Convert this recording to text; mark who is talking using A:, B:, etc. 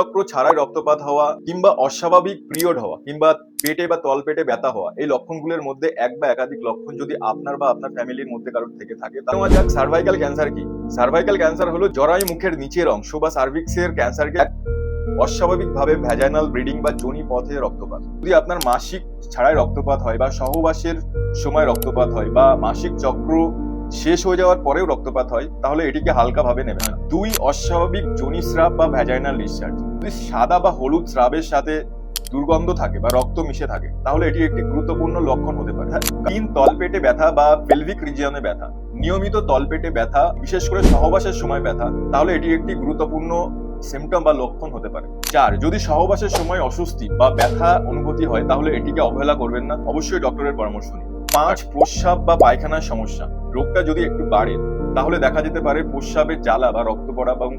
A: চক্র ছাড়াই রক্তপাত হওয়া কিংবা অস্বাভাবিক পিরিয়ড হওয়া কিংবা পেটে বা তলপেটে ব্যথা হওয়া, এই লক্ষণগুলোর মধ্যে এক বা একাধিক লক্ষণ যদি আপনার বা আপনার ফ্যামিলির মধ্যে কারোর থেকে থাকে, তাহলে যাক সার্ভাইকাল ক্যান্সার কি। সার্ভাইকাল ক্যান্সার হলো জরায়ু মুখের নিচের অংশ বা সার্ভিক্সের ক্যান্সারকে অস্বাভাবিকভাবে ভ্যাজাইনাল ব্লিডিং বা যোনি পথে রক্তপাত। যদি আপনার মাসিক ছাড়াই রক্তপাত হয় বা সহবাসের সময় রক্তপাত হয় বা মাসিক চক্র শেষ হয়ে যাওয়ার পরেও রক্তপাত হয়, তাহলে এটিকে হালকা ভাবে নেবেন না। 2, অস্বাভাবিক যোনিস্রাব বা ভ্যাজাইনাল ডিসচার্জ। যদি সাদা বা হলুদ স্রাবের সাথে দুর্গন্ধ থাকে বা রক্ত মিশে থাকে, তাহলে এটি একটি গুরুত্বপূর্ণ লক্ষণ হতে পারে। 3, তলপেটে ব্যথা বা পেলভিক রিজিয়নে ব্যথা। নিয়মিত তলপেটে ব্যথা, বিশেষ করে সহবাসের সময় ব্যথা, তাহলে এটি একটি গুরুত্বপূর্ণ সিমটম বা লক্ষণ হতে পারে। 4, যদি সহবাসের সময় অস্বস্তি বা ব্যথা অনুভূতি হয়, তাহলে এটিকে অবহেলা করবেন না, অবশ্যই ডক্টরের পরামর্শ নিন। 5, প্রস্রাব বা পায়খানার সমস্যা। রোগটা যদি একটু বাড়ে, তাহলে দেখা যেতে পারে প্রস্রাবের জ্বালা বা রক্ত পড়া এবং